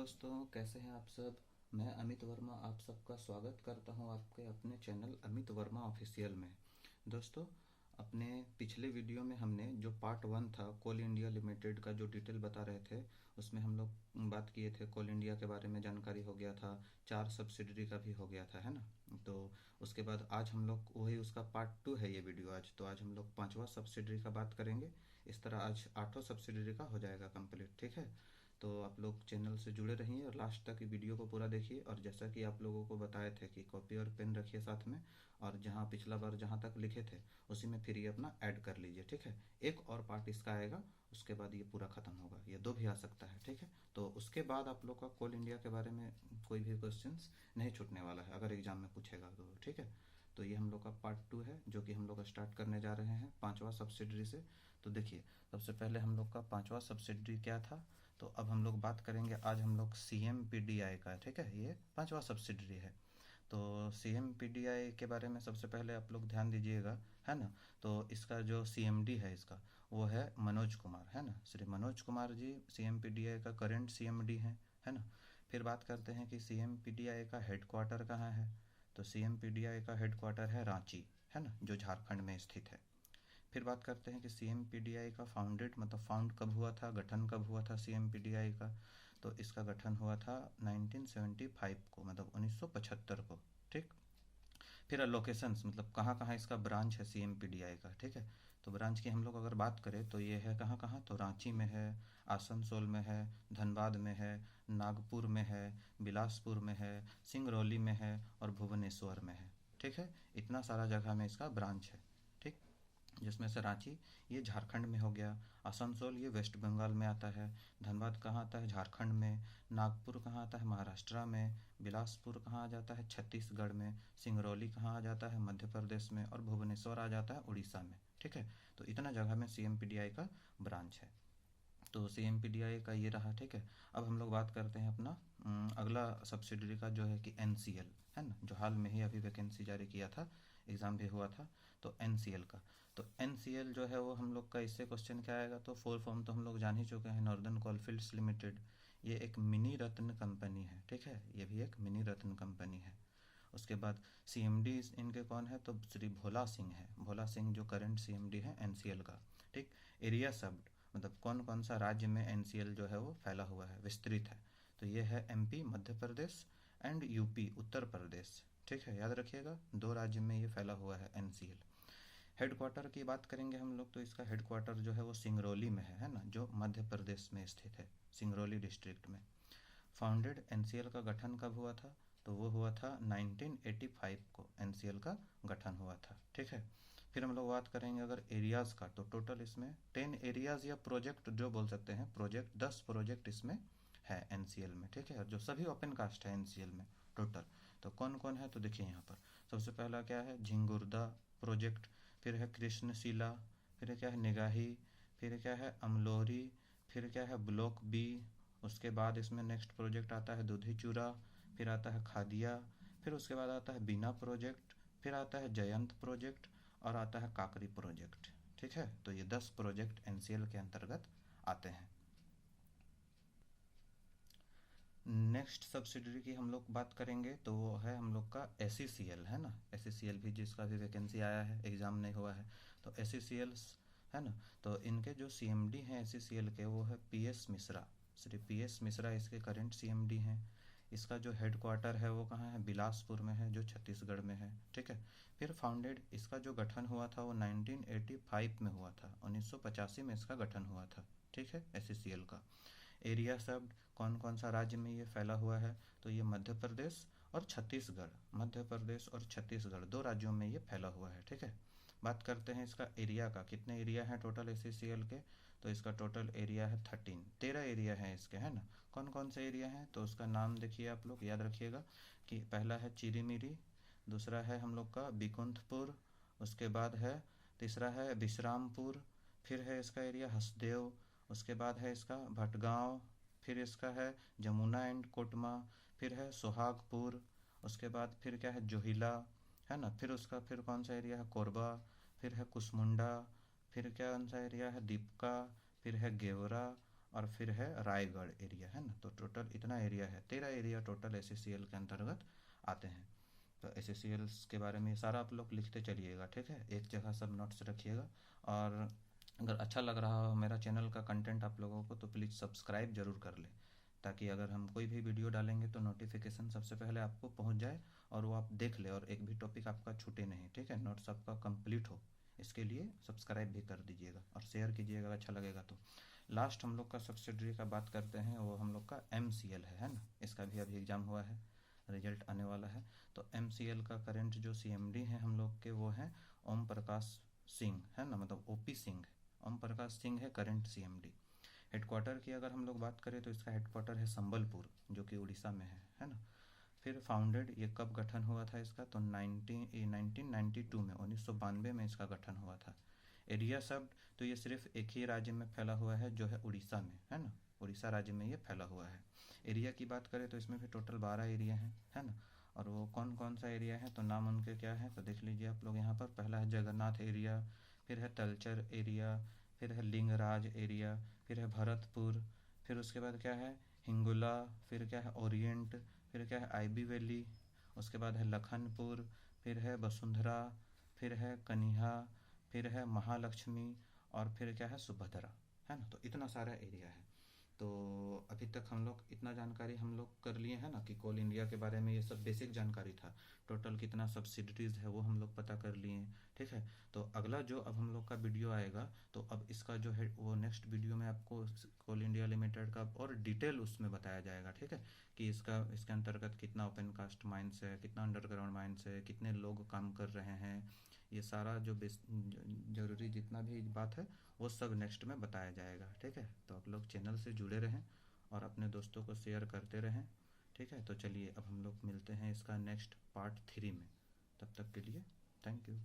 दोस्तों, कैसे हैं आप सब। मैं अमित वर्मा आप सबका स्वागत करता हूं आपके अपने चैनल अमित वर्मा ऑफिशियल में। दोस्तों, अपने पिछले वीडियो में हमने जो पार्ट 1 था कोल इंडिया लिमिटेड का जो डिटेल बता रहे थे, उसमें हम लोग बात किए थे। कोल इंडिया के बारे में जानकारी हो गया था, 4 सब्सिडरी का भी हो गया था, है ना। तो उसके बाद आज हम लोग वही उसका पार्ट 2 है ये वीडियो। आज हम लोग 5वां सब्सिडरी का बात करेंगे। इस तरह आज 8वां सब्सिडरी का हो जाएगा कंप्लीट, ठीक है। तो आप लोग चैनल से जुड़े रहिए और लास्ट तक वीडियो को पूरा देखिए। और जैसा कि आप लोगों को बताए थे कि कॉपी और पेन रखिए साथ में, और जहाँ पिछला बार जहाँ तक लिखे थे उसी में फिर ये अपना ऐड कर लीजिए, ठीक है। एक और पार्ट इसका आएगा, उसके बाद ये पूरा खत्म होगा। ये 2 भी आ सकता है, ठीक है। तो उसके बाद आप लोग का कोल इंडिया के बारे में कोई भी क्वेश्चंस नहीं छूटने वाला है अगर एग्जाम में पूछेगा तो, ठीक है। तो ये हम लोग का पार्ट 2 है जो कि हम लोग स्टार्ट करने जा रहे हैं 5वां सब्सिडरी से। तो देखिए, सबसे पहले हम लोग का 5वां सब्सिडरी क्या था। तो अब हम लोग बात करेंगे, आज हम लोग CMPDI का, ठीक है। ये 5वां सब्सिडरी है। तो CMPDI के बारे में सबसे पहले आप लोग ध्यान दीजिएगा, है ना। तो इसका जो CMD है इसका, वो है मनोज कुमार, है ना। श्री मनोज कुमार जी CMPDI का करेंट CMD हैं, है ना। फिर बात करते हैं कि CMPDI का हेडक्वार्टर कहाँ है। तो CMPDI का हेडक्वार्टर है रांची, है ना, जो झारखंड में स्थित है। फिर बात करते हैं कि CMPDI का फाउंड कब हुआ था, गठन कब हुआ था CMPDI का। तो इसका गठन हुआ था 1975 को, मतलब 1975 को, ठीक। फिर लोकेशंस, मतलब कहाँ कहाँ इसका ब्रांच है CMPDI का, ठीक है। तो ब्रांच की हम लोग अगर बात करें तो ये है कहाँ कहाँ, तो रांची में है, आसनसोल में है, धनबाद में है, नागपुर में है, बिलासपुर में है, सिंगरौली में है और भुवनेश्वर में है, ठीक है। इतना सारा जगह में इसका ब्रांच है, ठीक। जिसमें से रांची ये झारखंड में हो गया, आसनसोल ये वेस्ट बंगाल में आता है, धनबाद कहाँ आता है, झारखंड में, नागपुर कहाँ आता है, महाराष्ट्र में, बिलासपुर कहाँ आ जाता है, छत्तीसगढ़ में, सिंगरौली कहाँ आ जाता है, मध्य प्रदेश में, और भुवनेश्वर आ जाता है उड़ीसा में, ठीक है। तो इतना जगह में CMPDI का ब्रांच है। तो CMPDI का ये रहा, ठीक है। अब हम लोग बात करते हैं अपना अगला सब्सिडरी का, जो है कि NCL, है ना, जो हाल में ही अभी वैकेंसी जारी किया था, एग्ज़ाम भी हुआ था। तो NCL का, तो NCL जो है वो हम लोग का, इससे क्वेश्चन क्या आएगा, तो फुल फॉर्म तो हम लोग जान ही चुके हैं, नॉर्दर्न कोलफील्ड्स लिमिटेड। ये एक मिनी रत्न कंपनी है, ठीक है। ये भी एक मिनी रत्न कंपनी है। उसके बाद CMD इनके कौन है, तो श्री भोला सिंह है। भोला सिंह जो करंट CMD है NCL का, ठीक। एरिया सब, मतलब कौन कौन सा राज्य में NCL जो है वो फैला हुआ है, विस्तृत है। तो ये है MP Madhya Pradesh and UP Uttar Pradesh, ठीक है। याद रखिएगा, 2 राज्य में ये फैला हुआ है NCL। हेडक्वार्टर की बात करेंगे हम लोग, तो इसका हेडक्वार्टर जो है वो सिंगरौली में है ना, जो मध्य प्रदेश में स्थित है, सिंगरौली डिस्ट्रिक्ट में। फाउंडेड NCL का गठन कब हुआ था, तो वो हुआ था 1985 को NCL का गठन हुआ था, ठीक है। फिर हम लोग बात करेंगे अगर एरियाज़ का, तो टोटल इसमें 10 एरियाज़ या प्रोजेक्ट जो बोल सकते हैं, प्रोजेक्ट 10 प्रोजेक्ट इसमें है NCL में, ठीक है। और जो सभी ओपन कास्ट है NCL में टोटल, तो कौन कौन है, तो देखिए यहाँ पर सबसे पहला क्या है, झिंगुर्दा प्रोजेक्ट। फिर है कृष्णशिला, फिर क्या है निगाही, फिर क्या है अमलोरी, फिर क्या है ब्लॉक B। उसके बाद इसमें नेक्स्ट प्रोजेक्ट आता है दूधी चूरा, फिर आता है खादिया, फिर उसके बाद आता है बीना प्रोजेक्ट, फिर आता है जयंत प्रोजेक्ट, और आता है काकरी प्रोजेक्ट, ठीक है। तो ये 10 प्रोजेक्ट NCL के अंतर्गत आते हैं। नेक्स्ट सब्सिडरी की हम लोग बात करेंगे तो वो है हम लोग का SECL, है ना। SECL भी, जिसका भी वैकेंसी आया है, एग्ज़ाम नहीं हुआ है, तो SECL, है ना। तो इनके जो CMD हैं SECL के, वो है PS मिश्रा, श्री PS मिश्रा इसके करंट CMD हैं। इसका जो हेडक्वार्टर है वो कहाँ है, बिलासपुर में है, जो छत्तीसगढ़ में है, ठीक है। फिर फाउंडेड, इसका जो गठन हुआ था वो 1985 में हुआ था, 1985 में इसका गठन हुआ था, ठीक है, SECL का। एरिया सब, कौन कौन सा राज्य में ये फैला हुआ है, तो ये मध्य प्रदेश और छत्तीसगढ़, मध्य प्रदेश और छत्तीसगढ़ 2 राज्यों में ये फैला हुआ है, ठीक है। बात करते हैं इसका एरिया का, कितने एरिया हैं टोटल SECL के, तो इसका टोटल एरिया है 13 एरिया है इसके, है ना। कौन कौन से एरिया हैं, तो उसका नाम देखिए, आप लोग याद रखिएगा कि पहला है चिरीमिरी, दूसरा है हम लोग का बिकुंठपुर, उसके बाद है तीसरा है विश्रामपुर, फिर है इसका एरिया हसदेव, उसके बाद है इसका भटगांव, फिर इसका है जमुना एंड कोटमा, फिर है सोहागपुर, उसके बाद फिर क्या है जोहिला, है ना। फिर उसका फिर कौन सा एरिया है, कोरबा, फिर है कुसमुंडा, फिर क्या कौन सा एरिया है, दीपका, फिर है गेवरा, और फिर है रायगढ़ एरिया, है ना। तो टोटल इतना एरिया है, 13 एरिया टोटल SCCL के अंतर्गत आते हैं। तो SCCL के बारे में सारा आप लोग लिखते चलिएगा, ठीक है, एक जगह सब नोट्स रखिएगा। और अगर अच्छा लग रहा हो मेरा चैनल का कंटेंट आप लोगों को तो प्लीज़ सब्सक्राइब ज़रूर कर ले, ताकि अगर हम कोई भी वीडियो डालेंगे तो नोटिफिकेशन सबसे पहले आपको पहुंच जाए और वो आप देख ले और एक भी टॉपिक आपका छूटे नहीं, ठीक है, नोट्स आपका कंप्लीट हो। इसके लिए सब्सक्राइब भी कर दीजिएगा और शेयर कीजिएगा अच्छा लगेगा तो। लास्ट हम लोग का सब्सिडरी का बात करते हैं, वो हम लोग का MCL है ना। इसका भी अभी एग्ज़ाम हुआ है, रिजल्ट आने वाला है। तो MCL का करेंट जो CMD हैं हम लोग के वो हैं ओम प्रकाश सिंह, है ना, मतलब OP सिंह। ओम प्रकाश सिंह है करेंट CMD। हेडक्वार्टर की अगर हम लोग बात करें तो इसका हेडक्वार्टर है संबलपुर, जो कि उड़ीसा में है ना। फिर फाउंडेड, ये कब गठन हुआ था इसका, तो 1992 में, 1992 में इसका गठन हुआ था। एरिया शब्द, तो ये सिर्फ एक ही राज्य में फैला हुआ है जो है उड़ीसा में, है ना, उड़ीसा राज्य में ये फैला हुआ है। एरिया की बात करें तो इसमें भी टोटल 12 एरिया हैं, है ना। और वो कौन कौन सा एरिया है तो नाम उनके क्या है तो देख लीजिए आप लोग यहाँ पर। पहला है जगन्नाथ एरिया, फिर है तलचर एरिया, फिर है लिंगराज एरिया, फिर है भरतपुर, फिर उसके बाद क्या है हिंगोला, फिर क्या है ओरिएंट, फिर क्या है IB वैली, उसके बाद है लखनपुर, फिर है वसुंधरा, फिर है कन्हा, फिर है महालक्ष्मी, और फिर क्या है सुभद्रा, है ना। तो इतना सारा एरिया है। तो अभी तक हम लोग इतना जानकारी हम लोग कर लिए हैं ना कि कोल इंडिया के बारे में, ये सब बेसिक जानकारी था। टोटल कितना सब्सिडरीज है वो हम लोग पता कर लिए, ठीक है। तो अगला जो अब हम लोग का वीडियो आएगा, तो अब इसका जो है वो नेक्स्ट वीडियो में आपको कोल इंडिया लिमिटेड का और डिटेल उसमें बताया जाएगा, ठीक है, कि इसके अंतर्गत कितना ओपन कास्ट माइंस है, कितना अंडरग्राउंड माइंस है, कितने लोग काम कर रहे हैं। ये सारा जो जरूरी जितना भी बात है वो सब नेक्स्ट में बताया जाएगा, ठीक है। तो आप लोग चैनल से जुड़े रहें और अपने दोस्तों को शेयर करते रहें, ठीक है। तो चलिए अब हम लोग मिलते हैं इसका नेक्स्ट पार्ट 3 में। तब तक के लिए थैंक यू।